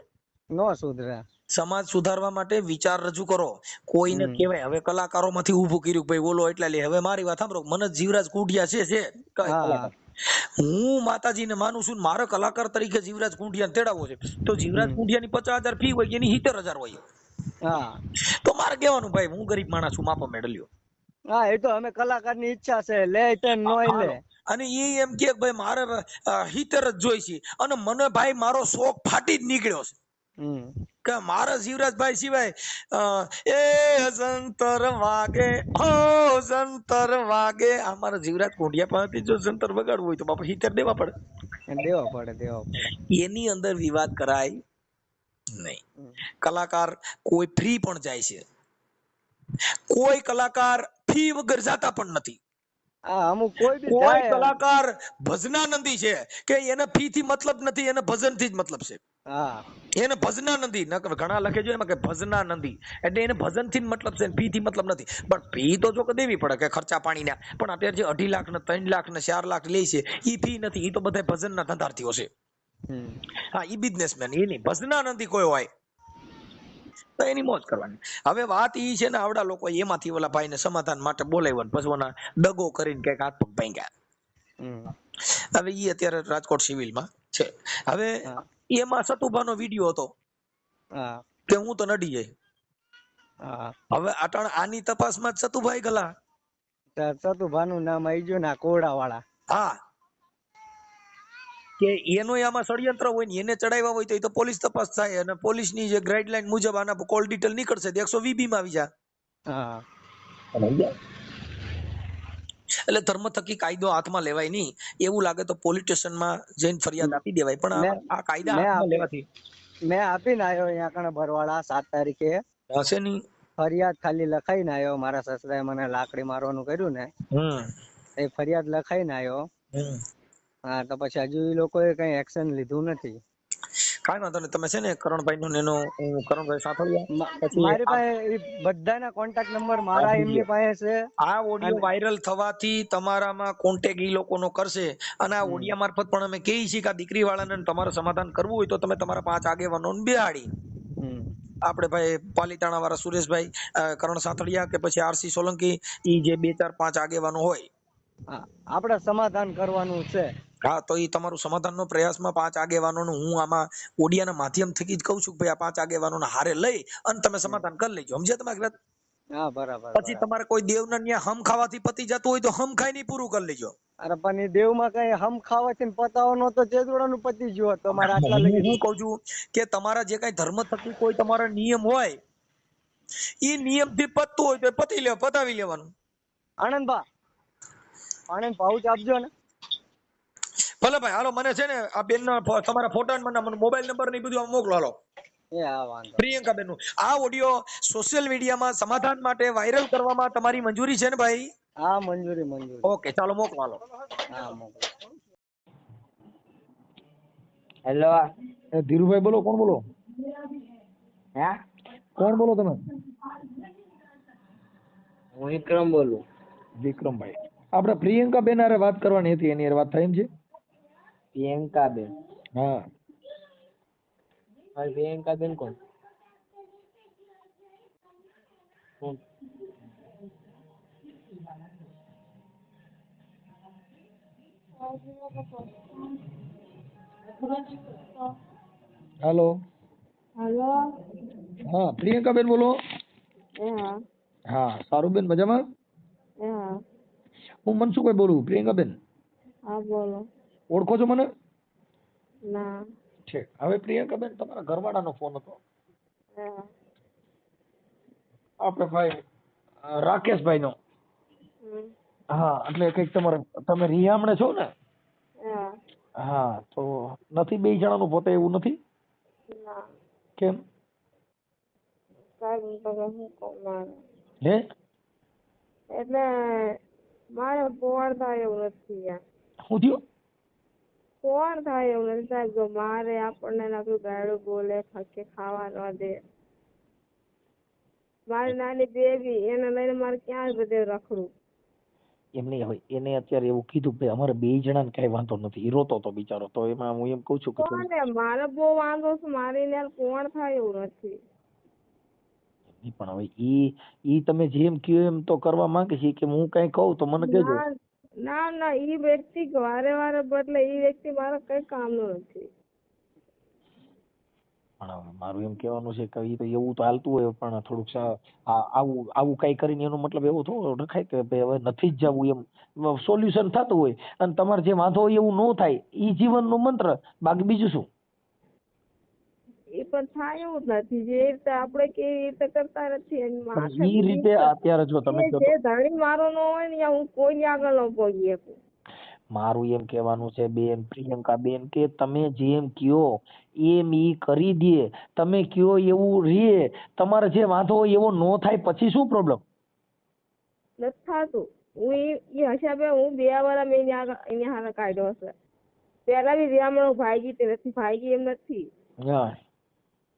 નો સુધરે. સમાજ સુધારવા માટે વિચાર રજૂ કરો. કોઈને કહેવાય. હવે કલાકારોમાંથી ઊભું કર્યું, ભાઈ બોલો એટલા લે. હવે મારી વાત સાંભળો, મને જીવરાજ કુંડિયા છે હા હું માતાજીને માનું છું, મારે કલાકાર તરીકે જીવરાજ કુંડિયાને તેડાવવો છે, તો જીવરાજ કુંડિયાની 50,000 ફી હોય, એની 70,000 હોય. હા તો મારે કહેવાનું, ભાઈ હું ગરીબ માણસ છું, માપા મેળલ્યો. હા, એ તો અમે કલાકારની ઈચ્છા છે, લે તે નોય લે. અને એ એમ કે ભાઈ મારે 70 જ જોઈ છે, અને મને ભાઈ મારો શોખ ફાટી જ નીકળ્યો છે કે મારા જીવરાજભાઈ સિવાય એ સંતર વાગે, ઓ સંતર વાગે. આ મારા જીવરાજ કોંડિયા પાસેથી જો સંતર વગાડવું હોય તો બાપા 70 દેવા પડે. દેવા પડે. એની અંદર વિવાદ કરાય નહીં. કલાકાર કોઈ ફ્રી પણ જાય છે, કોઈ કલાકાર ફી વગર જાતા પણ નથી. અમુક કોઈ બી કોઈ જાય. કલાકાર ભજનાનંદી છે કે એને ફી થી મતલબ નથી, એને ભજન થી જ મતલબ છે. હા એને ભજનાનંદી ઘણા લખે છે એમાં કે ભજનાનંદી, એટલે એને ભજન થી મતલબ છે, ફી થી મતલબ નથી. પણ ફી તો જો કે દેવી પડે કે ખર્ચા પાણી ના. પણ અત્યારે જે 2.5 લાખ ને 3 લાખ ને 4 લાખ લે છે, એ ફી નથી. એ તો બધા ભજન ના ધંધાર્થીઓ છે. હા, ઈ બિઝનેસમેન. એ નહીં, ભજનાનંદી કોઈ હોય તો એની મોજ કરવાની. હવે વાત ઈ છે ને, આવડા લોકો એમાંથી ઓલા ભાઈને સમાધાન માટે બોલાવ્યો ને પછી ઓના દગો કરીને કઈક હાથ પગ ભાંગ્યા. હવે ઈ અત્યારે રાજકોટ સિવિલમાં છે. હવે એમાં સતુભાનો વિડીયો હતો કે હું તો નડી જાય. હવે અટાણ આની તપાસમાં જ સતુભાઈ ગલા. સતુભાનું નામ આવી ગયું ને, કોડા વાળા. હા, કે એનો આમાં ષડયંત્ર હોય ને, એને ચડાવ્યા હોય તો એ તો પોલીસ તપાસ થાય, અને પોલીસની જે ગાઈડલાઈન મુજબ આના કોલ ડિટેલ નીકળશે, 120B માં આવી જાય. એટલે ધર્મ થકી કાયદો હાથમાં લેવાય નહીં. એવું લાગે તો પોલીસ સ્ટેશનમાં જઈને ફરિયાદ આપી દેવાય, પણ આ કાયદા હાથમાં લેવાથી મેં આપીને આવ્યો અહીંયા કણે ભરવાડા 7 તારીખે. હશે નહીં. ફરિયાદ ખાલી લખાઈને આવ્યો. મારા સસરાએ મને લાકડી મારવાનું કર્યું ને, એ ફરિયાદ લખાઈને આવ્યો. હા, તો પછી હજુ એ લોકોએ કઈ એક્શન લીધું નથી. કાંઈ વાંધો નહીં. તમે છે ને કરણભાઈ નું એનો કરણભાઈ સાંભળ્યા પછી મારી પાસે બધાના કોન્ટેક્ટ નંબર મારા એમની પાસે છે. આ ઓડિયો વાયરલ થવાથી તમારામાં કોન્ટેક્ટ ઈ લોકોનો કરશે, અને આ ઓડિયા મારફત પણ અમે કહીએ છીએ કે આ દીકરી વાળાને તમારે સમાધાન કરવું હોય તો તમે તમારા 5 આગેવાનોને બેહાડી, આપણે ભાઈ પાલીતાણા વાળા સુરેશભાઈ, કરણ સાંથળિયા કે પછી આરસી સોલંકી, ઈ જે 2 4 5 આગેવાનો હોય, આપણે સમાધાન કરવાનું છે. હા, તો એ તમારું સમાધાનનો પ્રયાસમાં 5 આગેવાનોનું હું આમાં ઓડિયાના માધ્યમ થકી જ કહું છું કે ભાઈ આ 5 આગેવાનોને હારે લઈ અને તમે સમાધાન કરી લેજો. સમજ્યા તમારી વાત? હા, બરાબર. પછી તમારે કોઈ દેવના ન્યા હમ ખાવાથી પતી જતું હોય તો હમ ખાઈને પૂરું કરી લેજો. અરે પણ એ દેવમાં કઈ હમ ખાવાથી પતાવવાનો તો ચેદોડાનું પતી ગયો. તમારે આટલા લગી હું કહું છું કે તમારા જે કઈ ધર્મ થકી કોઈ તમારા નિયમ હોય, એ નિયમ થી પતતું હોય તો પતાવી લેવાનું. આનંદ પાઉચ આપજો ને. ભલે ભાઈ, હાલો. મને છે ને આ બેન તમારા ફોટા મને મોબાઈલ નંબર ને બધું મોકલો. હાલો, પ્રિયંકા બેન નું આ ઓડિયો સોશિયલ મીડિયામાં સમાધાન માટે વાયરલ કરવામાં તમારી મંજૂરી છે ને ભાઈ? હા, મંજૂરી. ઓકે, ચાલો મોકલો. હાલો. હા, મોકલો. હેલો, ધીરુભાઈ બોલો. કોણ બોલો? હે, કોણ બોલો તમે? હું વિક્રમ બોલું. વિક્રમભાઈ, આપણે પ્રિયંકાબેન હારે વાત કરવાની હતી, એની હારે વાત થાય એમ છે? પ્રિયંકાબેન? હા. મારી પ્રિયંકાબેન કોણ? હાલો. હલો. હા, પ્રિયંકાબેન બોલો? હા. હા, સારું બેન, મજામાં? હા. હું મનસુખભાઈ બોલું. પ્રિયંકાબેન હા બોલો. ઓળખો છો મને? ના. છે. હવે પ્રિયંકાબેન, તમારા ઘરવાળાનો ફોન હતો. હા. આપણે ભાઈ રાકેશભાઈનો. હા, એટલે કઈક તમે રિહામણે છો ને? હા. હા, તો નથી બે જણાનું પોતે એવું નથી? ના. કેમ? સાહેબ તો શું કહું મારે? હે? એટલે મારે પોવાડ થાય એવું નથી યાર. શું થયું? પોવાડ થાય એવું નથી સાહેબ. જો મારે આપણને આપણું ગાડું બોલે ફકે ખાવા ન દે. મારી નાની બેબી એને લઈને મારે ક્યાં બધે રખડું. એમ નહીં હોય, એને અત્યારે એવું કીધું કે અમારે બે જણાને કઈ વાંધો નથી, ઈ રોતો હતો બિચારો, તો એમાં હું એમ કઉ છું કે કોને મારે બહુ વાંધો છે, મારી ને પોવાડ થાય એવું નથી. પણ હવે ઈ તમે જેમ કયો એમ તો કરવા માંગે છે કે હું કઈ કહું તો મને કહેજો. ના ના ના, ઈ વ્યક્તિ વારે વારે બદલે, ઈ વ્યક્તિ મારા કઈ કામનું નથી. પણ હવે મારું એમ કહેવાનું છે કે ઈ તો એવું તો હાલતું હોય, પણ થોડુંક આવું આવું કઈ કરીને એનો મતલબ એવો થોડો રખાય કે ભાઈ હવે નથી જ જવું, એમ સોલ્યુશન થતું હોય અને તમારે જે વાંધો હોય એવું ન થાય, ઈ જીવનનો મંત્ર, બાકી બીજું શું. એ પણ થાય એવું જ નથી. જે રીતે આપણે કેવી રીતે કરતા નથી એની પણ માથે ઈ રીતે અત્યારે જો તમે કહો જે તો ધણી મારો ન હોય ને હું કોઈની આગળ ન પહોંચી શકું. મારું એમ કહેવાનું છે બેન, પ્રિયંકા બેન, કે તમે જેમ કયો એમ ઈ કરી દે, તમે કયો એવું રે, તમારે જે વાંધો હોય એવો ન થાય પછી શું પ્રોબ્લેમ? નથી થતું. હું એ હિસાબે હું 2 વાર મેં એની હારે કાઢ્યો હશે. પેલા બી વ્યામણો ભાગી તે નથી ભાગી એમ નથી. હા.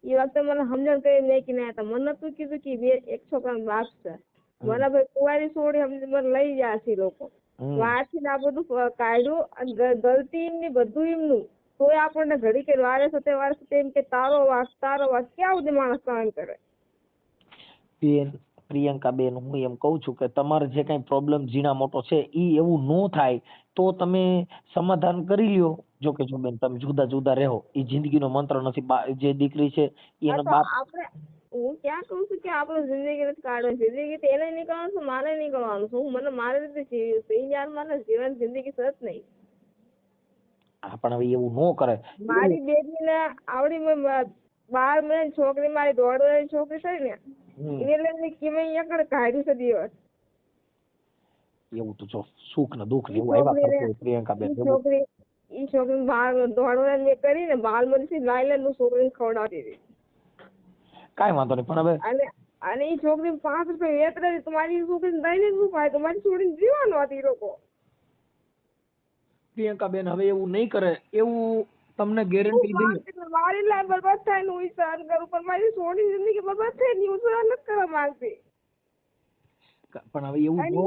એ વખતે મને સમજણ કરી મેં કે ના હતા. મને નતું કીધું કે એક છોકરાનો બાપ છે. મને ભાઈ કુંવારી છોડી મને લઈ ગયા છે લોકો. વારથી આ બધું કાઢ્યું અને ગલતી એમની બધું એમનું. તોય આપણને ઘડી કે વારે સતે એમ કે તારો વાક ક્યાં સુધી માણસ સહન કરે. બેન પ્રિયંકા બેન, હું એમ કઉ છું કે તમારે જે કઈ પ્રોબ્લેમ ઝીણા મોટો છે ઈ એવું ન થાય તો તમે સમાધાન કરી લ્યો. જો કે જો બેન તમે જુદા જુદા રહો, ઈ જિંદગીનો મંત્ર નથી. જે દીકરી છે એનો તો બાપ. આપણે હું ક્યાં કહું છું કે આપણે જિંદગી નથી કાઢવાની. જિંદગી તો એને નીકળવાનું છે, મારે નીકળવાનું છે. હું મને મારી રીતે જીવ્યું છે. એ યાર મને જીવન જિંદગી સત નહીં. પણ હવે એવું ન કરે. મારી બેબીને આવડી 12 મહિનાની છોકરી, મારી 1.5 વર્ષની છોકરી થઈ ને એને લઈને કેમે એકડ કાઢી છે દિવસ. એવું તો જો સુખ ને દુઃખ એવું આવ્યા કરતું હોય પ્રિયંકા બેન. ઈ છોકરી 1.5 વર્ષ મેં કરીને બાલમંદિર લાયલા છોકરીને ખવડાવતી હતી. કાંઈ વાંધો નહીં, પણ હવે અને ઈ છોકરી 5 રૂપિયા વેતરે તમારી છોકરીને દઈને શું ફાય? તમારી છોકરીને જીવાનો હતી લોકો. પ્રિયંકા બેન હવે એવું નહીં કરે, એવું તમને ગેરંટી દઈએ. મારી લાઈફ બરબાદ થાય ને હું સહન કરું, પણ મારી છોકરી જિંદગી બરબાદ થાય ને હું સહન નથી કરવા માંગતી. પણ હવે એવું અને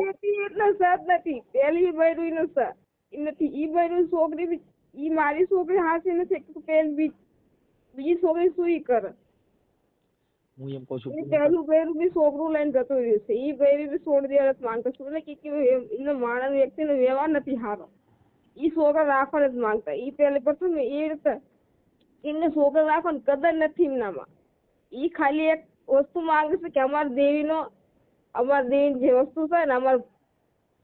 એટલો સત નથી. પેલી બૈરું નો સત નથી. ઈ બૈરું છોકરી ઈ મારી છોકરી હાસી નથી. પેલી બીજી છોકરી શું ઈ કરે? હું એમ કહું છું પેલું બૈરું બી છોકરું લઈને જતું રહ્યું છે. ઈ બૈરું બી છોડી દેવા નથી માંગતો. શું એનો માણસ વ્યક્તિનો વ્યવહાર નથી સારો. ઈ છોકરા રાખવા નથી માંગતા. ઈ પેલી પ્રથમ એ રીતે એમને છોકરા રાખવાની કદર નથી એમનામાં. ઈ ખાલી એક વસ્તુ માંગે છે કે અમારી દેવી જે વસ્તુ છે ને અમારે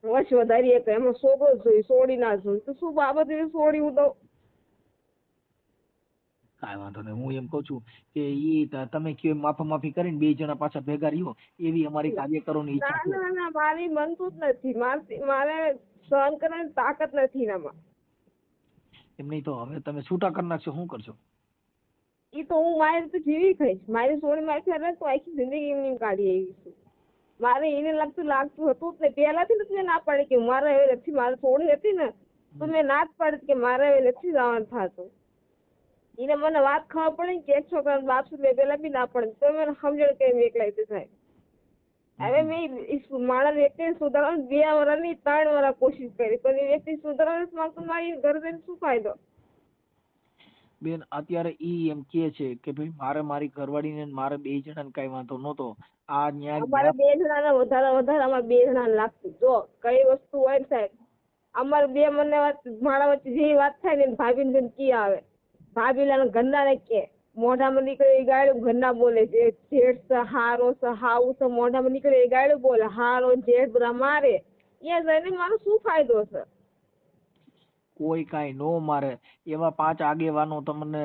વશ વધારીએ તો એમાં છોકરો જોઈ, છોડી ના જોઈ. તો શું બાબત એવી છોડી હું દઉં? કાંઈ વાંધો નહીં. હું એમ કઉ છું કે ઈ તમે કયો એમ માફી કરીને 2 જણા પાછા ભેગા રહ્યો, એવી અમારી કાર્યકરોની ઈચ્છા છે. ના મારી બનતું જ નથી. મારે સહન કરવાની તાકાત નથી એનામાં. એમ નહીં તો હવે તમે છૂટા કરી નાખશો, શું કરશો? ઈ તો હું મારી રીતે જીવી ખાઈશ. મારી છોડી મારી સાથે તો આખી જિંદગી એમની કાઢી આવી છું. મારે એને લાગતું હતું જ ને. પહેલાથી જ મેં ના પાડી કે મારે હવે નથી. મારી છોડી હતી ને તો મેં ના જ પાડી કે મારે હવે નથી જવાનું થતું. એને મને વાત ખબર પડે કે એક છોકરાનો બાપ છે. મેં પેલા બી ના પડે તો મને સમજણ કે એકલા થાય. હવે મેં મારા વ્યક્તિને સુધારવાની 2 વર્ષની 3 વર્ષ કોશિશ કરી પણ એ વ્યક્તિ સુધારવા જ માંગતો, મારી ઘરે જઈને શું ફાયદો? બેન અત્યારે ઈ એમ કે છે કે ભાઈ મારે મારી ઘરવાળીને ને મારે 2 જણાને કઈ વાંધો નહોતો, આ ન્યાય અમારે 2 જણાને વધારે અમારે 2 જણાને લાગતું. જો કઈ વસ્તુ હોય ને સાહેબ, અમારે 2 મને વાત મારા વચ્ચે જે વાત થાય ને ભાભીને જઈને કી આવે, ભાભી ઘરના ને કે મોઢામાં નીકળે એ ગાળું ઘરના બોલે છે, જેઠ છે હારો છે હાવું છે, મોઢામાં નીકળે એ ગાળું બોલે, હારો જેઠ બધા મારે, અહીંયા જઈને મારો શું ફાયદો છે? કોઈ કાંઈ નો મારે એવા 5 આગેવાનો તમને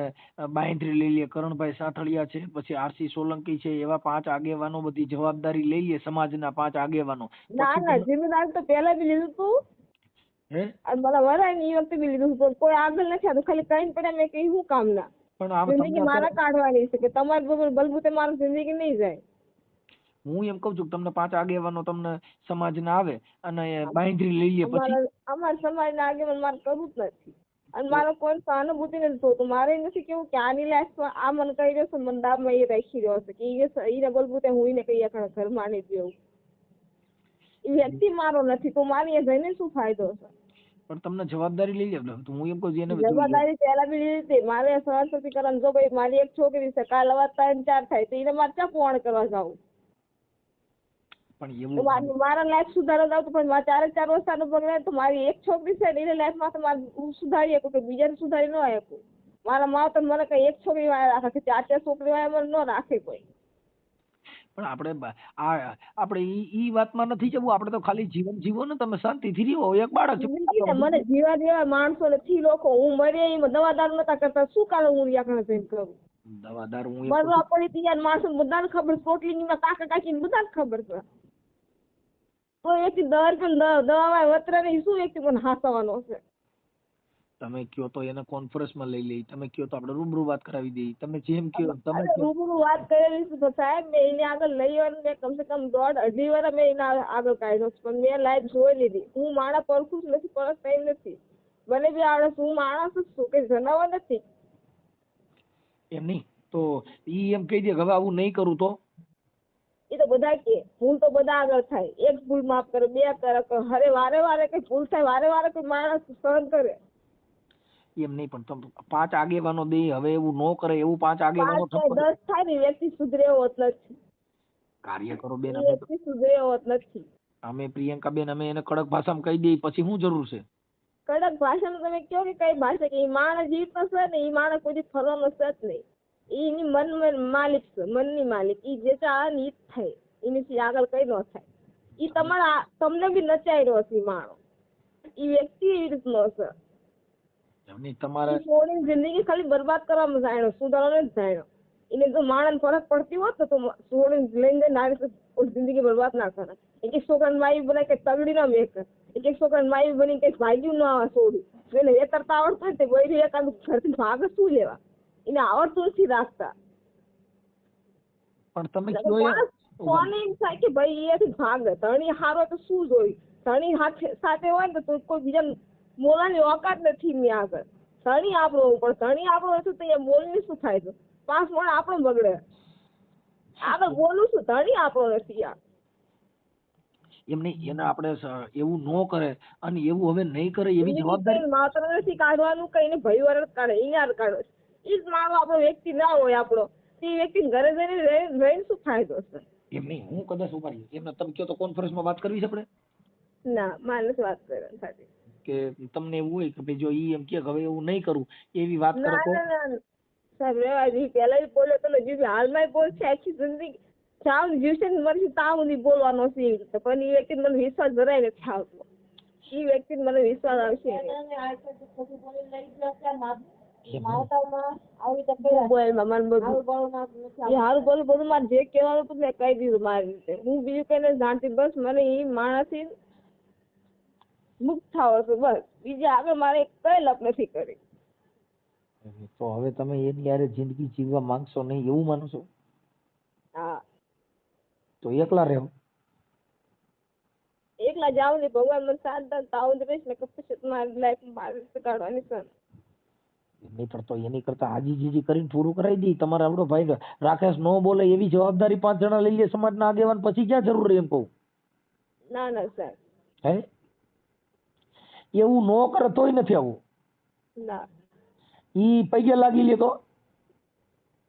બાંહેધરી લઈ લે, કરણભાઈ સાઠળિયા છે, પછી આરસી સોલંકી છે, એવા 5 આગેવાનો બધી જવાબદારી લઈ લે, સમાજના 5 આગેવાનો. ના ના જિમ્મેદારી તો પહેલા બી લીધું તું હે અને મને વરાય ને એ વખતે બી લીધું પણ કોઈ આગળ નથી આવતું, ખાલી કઈ પડ્યા મેં કઈ શું કામ ના પણ આમ જિંદગી તમને મારા કાઢવાની છે કે તમારે બલબૂતે મારી જિંદગી નહીં જાય. હું એમ કઉ છું કે તમને 5 આગેવાનો તમને સમાજના આવે અને બાંહેધરી લઈ લે, પછી અમારા સમાજના આગેવાન મારે કરવું જ નથી અને મારો કોઈ સહાનુભૂતિ નથી થતું. મારે નથી કેવું કે આની લાઈફમાં આ મને કહી રહ્યો છે, મને દાબમાં એ રાખી રહ્યો છે કે એને બલબૂતે હું એને કઈ ઘરમાં નહીં દેવું. એ વ્યક્તિ મારો નથી તો મારી એ જઈને શું ફાયદો છે? પણ તમને જવાબદારી લઈ લે તો હું એમ કહું છું એને જવાબદારી પહેલા બી લીધી હતી. મારે સરસ્વતી કરવાનું, જો ભાઈ મારી એક છોકરી છે, કાલ અવાજ 3-4 થાય તો એને મારે ચા પોણ કરવા જાવું, પણ એવું મારા લાઈફ સુધારો જાવ તો પણ મારે 4 વર્ષનો બગડે તો મારી એક છોકરી છે એને લાઈફમાં તો મારે હું સુધારી શકું કે બીજાને સુધારી ન શકું. મારા માવતર મને કઈ એક છોકરી વાળા રાખે કે 4 છોકરી વાળા મને ન રાખે કોઈ. પણ આપણે ઈ વાતમાં નથી જવું, આપણે તો ખાલી જીવન જીવો ને, તમે શાંતિથી રહો, એક બાળક છે. મને જીવા જેવા માણસો નથી લોકો, હું મરે એમાં દવા દારૂ નતા કરતા, શું કાલે હું રિયાકરણ જઈને કરું? દવા દારૂ હું મરવા પડી ત્યાં માણસો બધાને ખબર, પોટલી કાકા કાકી બધાને ખબર છે. તો વ્યક્તિ દર પણ દવા વતરા ને શું વ્યક્તિ પણ હાસવાનો છે? તમે કયો તો એને કોન્ફરન્સમાં લઈ લઈ, તમે કયો તો આપણે રૂબરૂ વાત કરાવી દઈએ, તમે જેમ કયો તમે રૂબરૂ વાત કરેલી છે સાહેબ, મેં એને આગળ લઈ આવવાનું મેં કમસે કમ 1.5-2.5 વર્ષ મેં એને આગળ કાઢ્યો છે પણ મેં લાઈફ જોઈ લીધી. હું માણસ પરખું જ નથી, પરખ કઈ નથી, મને બી આવડે છે, હું માણસ જ છું કે જનાવર નથી. એમ નહીં તો ઈ એમ કહી દે કે હવે આવું નહીં કરું તો એ તો બધા કે ભૂલ તો બધા આગળ થાય, એક ભૂલ માફ કરે, 2 કરે, હરે વારે કઈ ભૂલ થાય, વારે કોઈ માણસ સહન કરે. એમ નહીં પણ તમે 5 આગેવાનો દે, હવે એવું ન કરે, એવું 5 આગેવાનો 10 થાય ને વ્યક્તિ સુધરે એવો જ નથી. કાર્ય કરો બેન, વ્યક્તિ સુધરે એવો જ નથી. અમે પ્રિયંકા બેન અમે એને કડક ભાષામાં કહી દઈએ, પછી શું જરૂર છે? કડક ભાષામાં તમે કહો કે કઈ ભાષા કે એ માણસ જીવતો છે ને, એ માણસ કોઈ ફરવાનો છે જ નહીં. એની મન માલિક છે, મનની માલિક. એ જે ચાહે ને ઈ જ થાય, એની આગળ કઈ ન થાય. એ તમારા તમને બી નચાઈ રહ્યો છે માણસ, એ વ્યક્તિ એવી રીતનો છે. તમારે છોડીને જિંદગી ખાલી બરબાદ કરવામાં જાણ્યો, સુધારવાનો જ જાણ્યો. એને જો માણસ ફરક પડતી હોત તો છોડીને લઈને જઈને આ રીતે જિંદગી બરબાદ ના કરે. એક છોકરાને માવી બનાવી કઈ તગડી ના મેક, એક છોકરાને માવી બની કઈ ભાગ્યું ના આવે છોડ્યું. એને એ કરતા આવડતા હોય તો વળી એકાદ ઘરથી ભાગે શું લેવા, એને આવડતું નથી રાખતા. પણ તમે કયો કોને એમ થાય કે ભાઈ એથી ભાગે, ધણી હારો તો શું જોયું, ધણી સાથે હોય ને તો કોઈ બીજા બોલવાની ઓકાત નથી ની આગળ. ધણી આપણો પણ ધણી આપણો નથી તો એ બોલની શું થાય છે? 5 મણ આપણો બગડે, આગળ બોલું છું, ધણી આપણો નથી યાર. એમ નહીં, એને આપણે એવું ન કરે અને એવું હવે નહીં કરે એવી જવાબદારી માત્ર નથી કાઢવાનું, કઈને ભાઈ વાર કાઢે, અહીંયા કાઢે. એ જ મારો આપણો વ્યક્તિ ના હોય આપણો, તે વ્યક્તિ ઘરે જઈને રહીને શું ફાયદો છે? એમ નહીં, હું કદાચ ઉપાડી એમને તમે કહો તો કોન્ફરન્સમાં વાત કરવી છે આપણે? ના મારે નથી વાત કરવાની સાથે કે તમને એવું હોય કે ભાઈ જો ઈ એમ કે હવે એવું નહીં કરું એવી વાત કરો તો સાહેબ રેવા દી. પહેલા બોલ્યો તો જીવ હાલમાં બોલ છે, આખી જિંદગી ચાવ જીવશે ને મરશે તાવ સુધી બોલવાનો છે એવી રીતે. પણ એ વ્યક્તિ મને વિશ્વાસ જરાય નથી આવતો. એ વ્યક્તિ મને વિશ્વાસ આવશે હારું બોલું બધું મારે જે કહેવાનું હતું મેં કહી દીધું મારી રીતે. હું બીજું કઈ નથી જાણતી, બસ મને એ માણસથી મુક્ત થાવ છે બસ, બીજા આગળ મારે કઈ લપ નથી કરી. તો હવે તમે એની યારે જિંદગી જીવવા માંગશો નહીં એવું માનો છો? હા, તો એકલા રહો. એકલા જાવ ને ભગવાન મને સાથ દે તાવ રહીશ ને પછી મારી લાઈફ મારી રીતે કાઢવાની છે. નહીં પણ તો એની કરતા હાજી જીજી કરીને પૂરું કરાવી દઈ. તમારે આપણો ભાઈ રાકેશ નો બોલે એવી જવાબદારી 5 જણા લઈ લે સમાજના આગેવાન, પછી ક્યાં જરૂર રહે એમ કહું. ના ના સાહેબ, હે એવું નો કરે તોય નથી આવું. ના ઈ પૈકે લાગી લે તો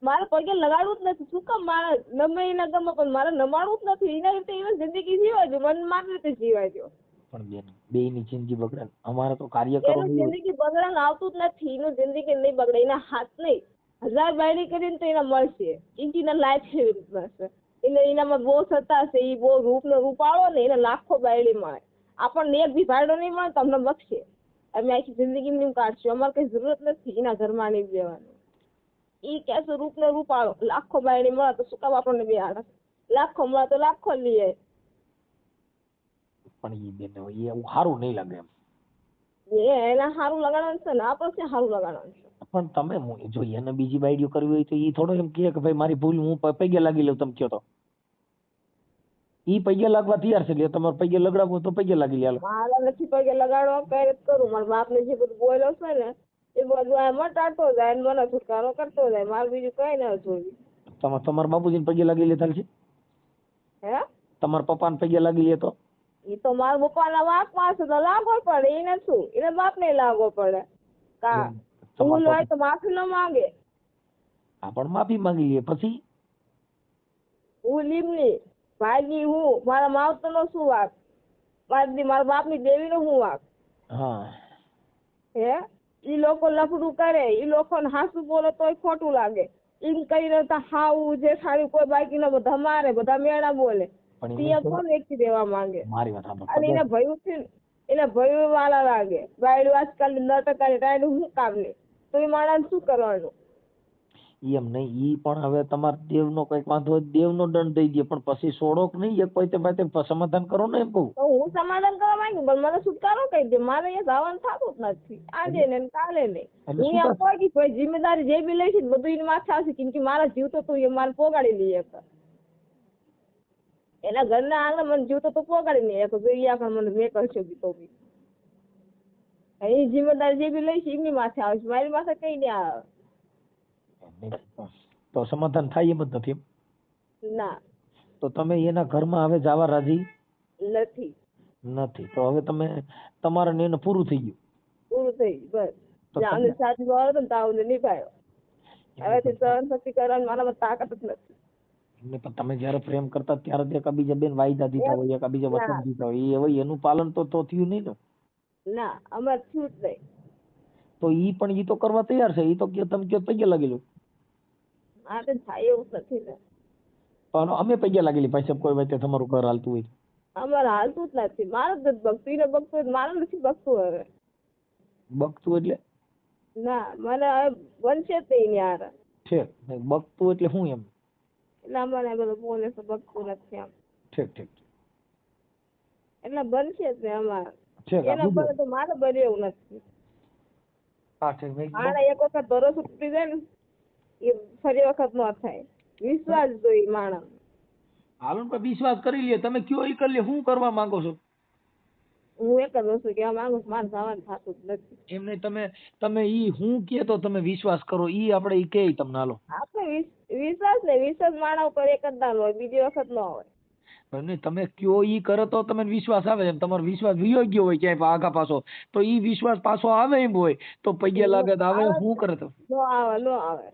મારે પગે લગાડવું જ નથી. શું કામ મારે ગમે એના ગમે, પણ મારે નમાડવું જ નથી. એના રીતે એને જિંદગી જીવાય છે, મને મારી રીતે જીવાય છે. પણ બેન બેયની જિંદગી બગડે. અમારે તો કાર્યકરો એનું જિંદગી બગડવાનું આવતું જ નથી. એનું જિંદગી નહીં બગડે. એના હાથ નહીં 1000 બાયડી કરીને તો એના મળશે. એના લાઈફ એવી રીતના છે. એને એનામાં બહુ સત્તા છે. એ બહુ રૂપનો રૂપાળો ને એને લાખો બાયડી મળે. આપણને એક બી ભાઈડો નહીં મળે તો અમને બક્ષે. અમે આખી જિંદગી નહીં કાઢશું. અમારે કઈ જરૂરત નથી એના ઘરમાં નહીં દેવાનું. ઈ કેસે રૂપનો રૂપાળો લાખો બાયડી મળે તો શું કામ આપણને બે આડે? લાખો મળે તો લાખો લઈએ. પણ ઈ બેન એ એવું સારું નહીં લાગે એમ. એના સારું લગાડવાનું છે ને આપણે ક્યાં સારું લગાડવાનું છે? પણ તમે જો એને બીજી બાઈડીઓ કરવી હોય તો ઈ થોડો એમ કહે કે ભાઈ મારી ભૂલ, હું પૈગે લાગી લઉં. તમે કહો તો ઈ પૈગે લાગવા તૈયાર છે. એટલે તમારે પૈગે લગાડવું તો પૈગે લાગી લે. મારા નથી પગે લગાડવા કઈ રીતે કરું? મારા બાપને જે બધું બોલ્યો છે ને એ બધું આ મટાડતો જાય ને મને છુટકારો કરતો જાય. મારે બીજું કઈ ના જોયું. તમારા બાપુજીને પગે લાગી લેતા છે? હે તમારા પપ્પાને પગે લાગી લે તો એ તો મારા પપ્પાના બાપ પાસે તો લાગવો પડે. એને શું, એને બાપ ને લાગવો પડે. કા ભૂલ હોય તો માફી ન માંગે? આ પણ માફી માંગી લે. પછી હું લીમની ભાગી, હું મારા માવતર નો શું વાક? મારા બાપ ની દેવી નો શું વાક? હા હે ઈ લોકો લફડું કરે, ઈ લોકોને હાસું બોલે તોય ખોટું લાગે. એમ કરીને તો હાવું જે સારી કોઈ બાકી ના બધા મારે, બધા મેળા બોલે. પણ કોણ એકથી દેવા માંગે? મારી વાત અને સાંભળો. એના ભયું છે ને, એના ભયું વાળા લાગે. બાયડું આજકાલ 9% ટાઈડું શું કામ નહીં? તો એ માણસ શું કરવાનું? એમ નહીં, ઈ પણ હવે તમારે દેવનો કઈક વાંધો હોય દેવનો દંડ દઈ દે, પણ પછી સોડોક નહીં એક કોઈ તે સમાધાન કરો ને એમ કહું. તો હું સમાધાન કરવા માંગુ પણ મને છુટકારો કહી દે. મારે અહીંયા જવાનું થતું જ નથી. આજે ને કાલે નહીં. હું એમ કહું કે ભાઈ જિમ્મેદારી જે બી લઈશ બધું એની માથે આવશે. કેમ કે મારા જીવ તો એ મારે પોગાડી લઈએ. એના ઘરના આંગણે મને જીવ તો પોગાડી નહીં એક જોઈએ આખા મને મેં કરશો બી તો બી એ જિમ્મેદારી જે બી લઈશ એમની માથે આવશે. મારી માથે કઈ નહીં આવે. તો સમાધાન થાય એમ જ નથી એમ? ના તો તમે એના ઘરમાં હવે જવા રાજી નથી. નથી તો હવે તમે તમારે ને એને પૂરું થઈ ગયું. પૂરું થઈ ગયું બસ. જાને સાચું વાળો તો તાવને નિભાયો. હવેથી સહન શક્તિ કરવાની મારામાં તાકાત જ નથી. પણ તમે જયારે પ્રેમ કરતા ત્યારે જ એકબીજા બેન વાયદા દીધા હોય, એકબીજા વચન દીધા હોય, એ હવે એનું પાલન તો થયું નહીં ને? ના અમારે થયું જ નહીં. તો ઈ પણ ઈ તો કરવા તૈયાર છે. ઈ તો કે તમે કયો પૈયા લાગી લો. આ તો થાય એવું નથી ને. પણ અમે પૈયા લાગેલી પાસે કોઈ વચ્ચે તમારું ઘર હાલતું હોય. અમારે હાલતું જ નથી. મારે જ ભક્તિ ને બગતું મારે નથી બગતું હવે. બગતું એટલે? ના મને હવે બનશે જ નહીં યાર. ઠીક બગતું એટલે શું એમ? એટલે મને બધું બોલે છે બગતું નથી એમ. ઠીક ઠીક એટલે બનશે જ ને અમારે. ઠીક એના પર તો મારે બને એવું નથી. હા ઠીક. મારે એક વખત ભરોસો તૂટી જાય ને એ ફરી વખત ન થાય. વિશ્વાસ જોઈએ માણસ. હાલો ને વિશ્વાસ કરી લે. તમે કયો ઈ કરી લે. શું કરવા માંગો છો? હું એક જ વસ્તુ કહેવા માંગુ છું, મારે જવાનું થતું જ નથી. એમને તમે ઈ હું કે તો તમે વિશ્વાસ કરો. ઈ આપણે ઈ કે તમને હાલો. આપણે વિશ્વાસ ને વિશ્વાસ માણસ ઉપર એક જ દાન હોય, બીજી વખત ન હોય. નહીં તમે કયો ઈ કરે તો તમને વિશ્વાસ આવે. એમ તમારો વિશ્વાસ વિયો ગયો હોય ક્યાંય આગા પાછો તો ઈ વિશ્વાસ પાછો આવે એમ હોય તો પૈયા લાગે તો આવે. શું કરે તો ન આવે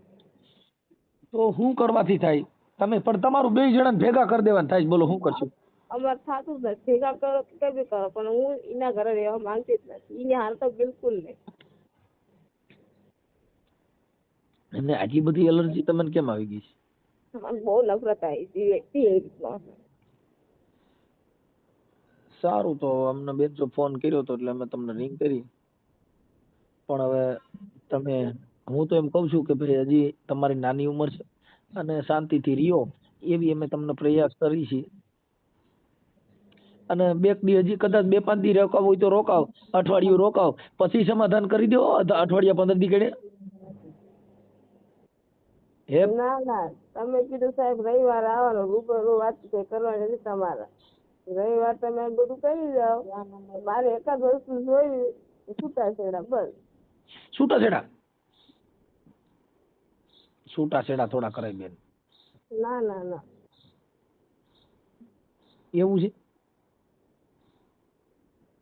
તો શું કરવાથી થાય? તમે પણ તમારું 2 જણાને ભેગા કરી દેવાના થાય. બોલો શું કરશું? અમારે થતું જ નથી. ભેગા કરો કે કઈ બી કરો પણ હું એના ઘરે રહેવા માંગતી જ નથી. એની હાલ તો બિલકુલ નહીં. એમને આટલી બધી એલર્જી તમને કેમ આવી ગઈ છે? મને બહુ નફરત આવી છે એ વ્યક્તિ એ રીતનો. સારું તો અમને બેન જો ફોન કર્યો તો એટલે અમે તમને રિંગ કરી. પણ હવે તમે હું તો એમ કઉ છું કે ભાઈ હજી તમારી નાની ઉંમર છે અને શાંતિથી રહ્યો એવી અમે તમને પ્રયાસ કરી છીએ. અને હજી કદાચ 2-5 દી રોકાવ હોય તો રોકાવ, અઠવાડિયું રોકાવ, પછી સમાધાન કરી દો. અઠવાડિયા 15 દી ગણે. ના ના તમે કીધું સાહેબ રવિવાર આવવાનો, રૂબરૂ વાત કરવાની નથી તમારે. રવિવાર તમે બધું કરી જાઓ. મારે એકાદ વસ્તુ જોઈ છૂટાછેડા બસ. છૂટાછેડા? છૂટાછેડા થોડા કરાય બેન, ના ના ના એવું છે?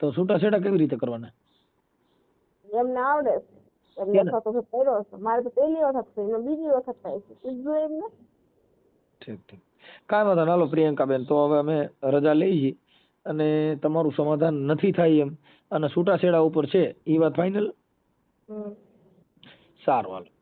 તો છૂટાછેડા કેવી રીતે કરવાના? એમને આવડે છે. એમને કેને? વખત વખત કર્યો છે. મારે તો પહેલી વખત થઈ, એમને બીજી વખત થાય છે. કીધું એમને. ઠીક ઠીક, કાંઈ વાંધો નહીં. હાલો પ્રિયંકાબેન, તો હવે અમે રજા લઈ છીએ અને તમારું સમાધાન નથી થાય એમ અને છૂટાછેડા ઉપર છે એ વાત ફાઇનલ. હમ. સારું, હાલો.